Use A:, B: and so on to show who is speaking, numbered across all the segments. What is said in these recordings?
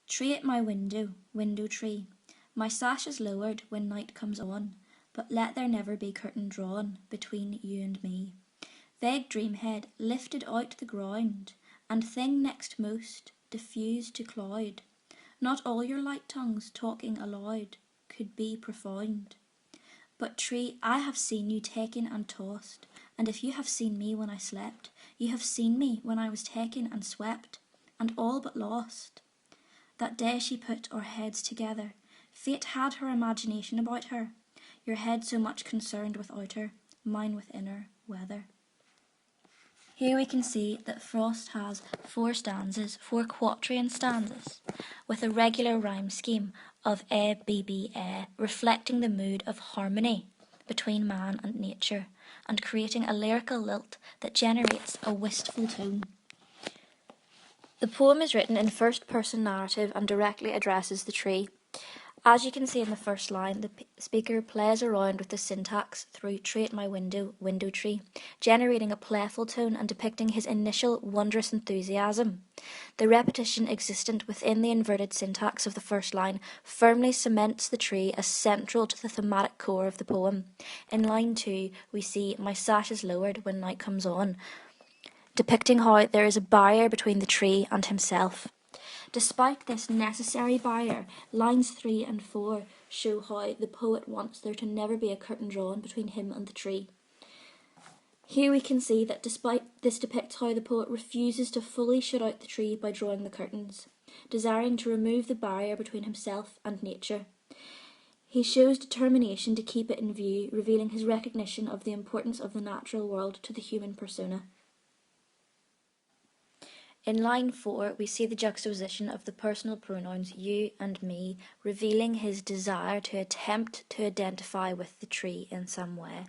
A: Tree at my window, window tree, my sash is lowered when night comes on, but let there never be curtain drawn between you and me. Vague dreamhead lifted out the ground, and thing next most diffused to cloud. Not all your light tongues talking aloud could be profound. But tree, I have seen you taken and tossed, and if you have seen me when I slept, you have seen me when I was taken and swept, and all but lost. That day she put our heads together, fate had her imagination about her, your head so much concerned with outer, mine with inner weather. Here we can see that Frost has 4 stanzas, 4 quatrain stanzas, with a regular rhyme scheme of A, B, B, A, reflecting the mood of harmony between man and nature, and creating a lyrical lilt that generates a wistful tone. The poem is written in first-person narrative and directly addresses the tree. As you can see in the first line, the speaker plays around with the syntax through tree at my window, window tree, generating a playful tone and depicting his initial wondrous enthusiasm. The repetition existent within the inverted syntax of the first line firmly cements the tree as central to the thematic core of the poem. In line 2, we see my sash is lowered when night comes on, depicting how there is a barrier between the tree and himself. Despite this necessary barrier, lines 3 and 4 show how the poet wants there to never be a curtain drawn between him and the tree. Here we can see that despite this depicts how the poet refuses to fully shut out the tree by drawing the curtains, desiring to remove the barrier between himself and nature. He shows determination to keep it in view, revealing his recognition of the importance of the natural world to the human persona. In line 4, we see the juxtaposition of the personal pronouns you and me, revealing his desire to attempt to identify with the tree in some way.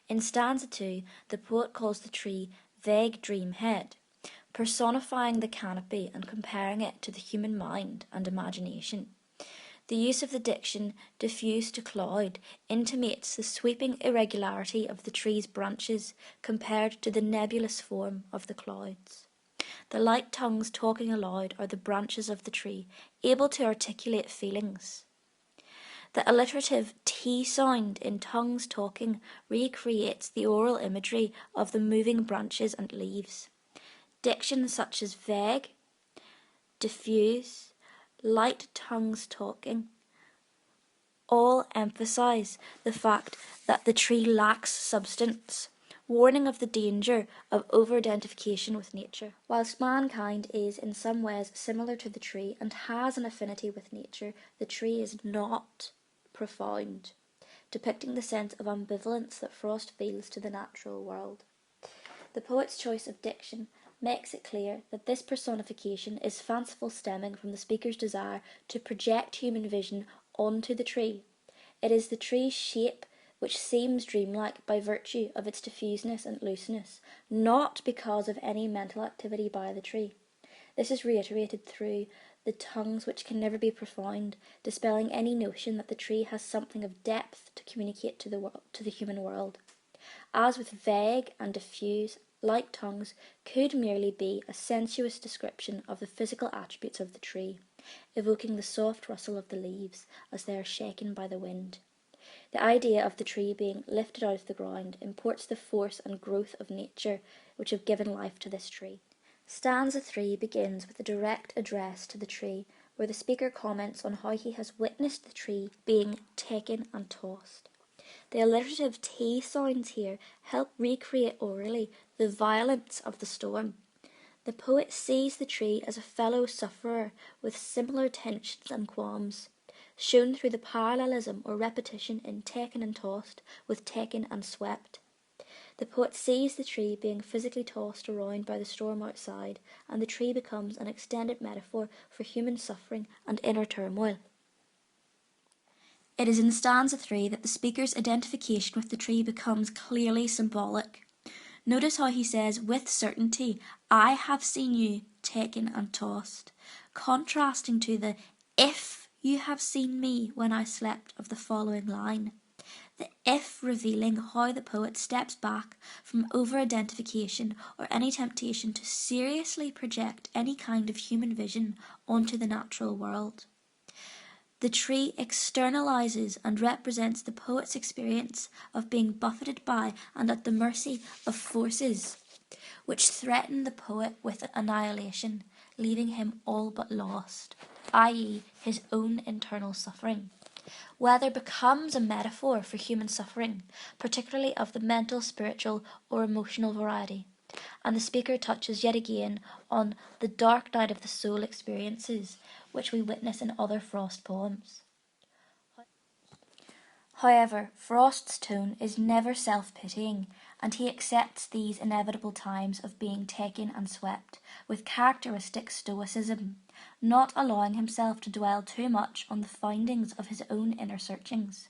A: In stanza 2, the poet calls the tree vague dreamhead, personifying the canopy and comparing it to the human mind and imagination. The use of the diction diffuse to cloud intimates the sweeping irregularity of the tree's branches compared to the nebulous form of the clouds. The light tongues talking aloud are the branches of the tree, able to articulate feelings. The alliterative T sound in tongues talking recreates the oral imagery of the moving branches and leaves. Diction such as vague, diffuse, light tongues talking all emphasize the fact that the tree lacks substance, warning of the danger of over-identification with nature. Whilst mankind is in some ways similar to the tree and has an affinity with nature, the tree is not profound, depicting the sense of ambivalence that Frost feels to the natural world. The poet's choice of diction makes it clear that this personification is fanciful, stemming from the speaker's desire to project human vision onto the tree. It is the tree's shape which seems dreamlike by virtue of its diffuseness and looseness, not because of any mental activity by the tree. This is reiterated through the tongues which can never be profound, dispelling any notion that the tree has something of depth to communicate to the human world. As with vague and diffuse, light tongues could merely be a sensuous description of the physical attributes of the tree, evoking the soft rustle of the leaves as they are shaken by the wind. The idea of the tree being lifted out of the ground imports the force and growth of nature which have given life to this tree. Stanza 3 begins with a direct address to the tree, where the speaker comments on how he has witnessed the tree being taken and tossed. The alliterative T sounds here help recreate orally the violence of the storm. The poet sees the tree as a fellow sufferer with similar tensions and qualms, shown through the parallelism or repetition in taken and tossed with taken and swept. The poet sees the tree being physically tossed around by the storm outside, and the tree becomes an extended metaphor for human suffering and inner turmoil. It is in stanza 3 that the speaker's identification with the tree becomes clearly symbolic. Notice how he says, with certainty, I have seen you taken and tossed, contrasting to the if you have seen me when I slept of the following line. the if revealing how the poet steps back from over-identification or any temptation to seriously project any kind of human vision onto the natural world. The tree externalizes and represents the poet's experience of being buffeted by and at the mercy of forces which threaten the poet with annihilation, leaving him all but lost, i.e., his own internal suffering. Weather becomes a metaphor for human suffering, particularly of the mental, spiritual, or emotional variety, and the speaker touches yet again on the dark night of the soul experiences which we witness in other Frost poems. However, Frost's tone is never self-pitying, and he accepts these inevitable times of being taken and swept with characteristic stoicism, not allowing himself to dwell too much on the findings of his own inner searchings.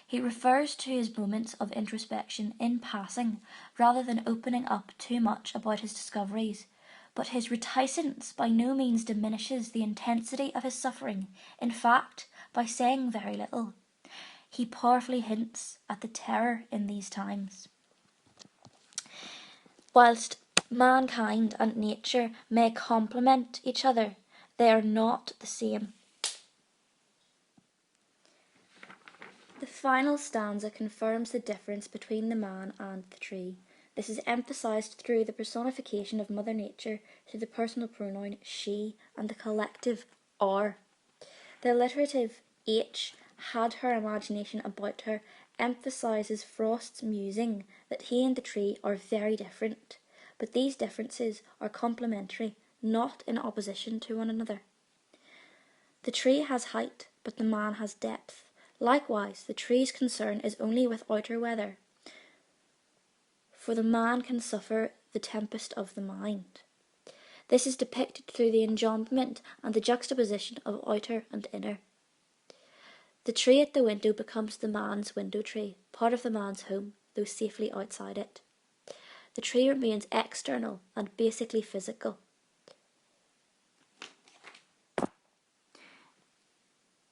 A: He refers to his moments of introspection in passing, rather than opening up too much about his discoveries, but his reticence by no means diminishes the intensity of his suffering. In fact, by saying very little, he powerfully hints at the terror in these times. Whilst mankind and nature may complement each other, they are not the same. The final stanza confirms the difference between the man and the tree. This is emphasized through the personification of Mother Nature through the personal pronoun she and the collective our. The alliterative H had her imagination about her emphasizes Frost's musing that he and the tree are very different, but these differences are complementary, not in opposition to one another. The tree has height, but the man has depth. Likewise, the tree's concern is only with outer weather, for the man can suffer the tempest of the mind. This is depicted through the enjambment and the juxtaposition of outer and inner. The tree at the window becomes the man's window tree, part of the man's home, though safely outside it. The tree remains external and basically physical.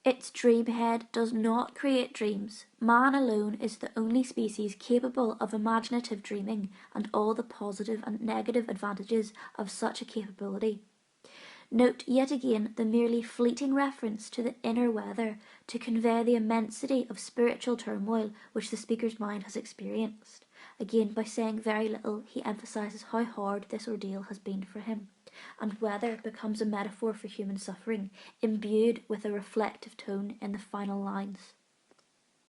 A: Its dream head does not create dreams. Man alone is the only species capable of imaginative dreaming and all the positive and negative advantages of such a capability. Note yet again the merely fleeting reference to the inner weather to convey the immensity of spiritual turmoil which the speaker's mind has experienced. Again, by saying very little, he emphasizes how hard this ordeal has been for him, and weather becomes a metaphor for human suffering, imbued with a reflective tone in the final lines.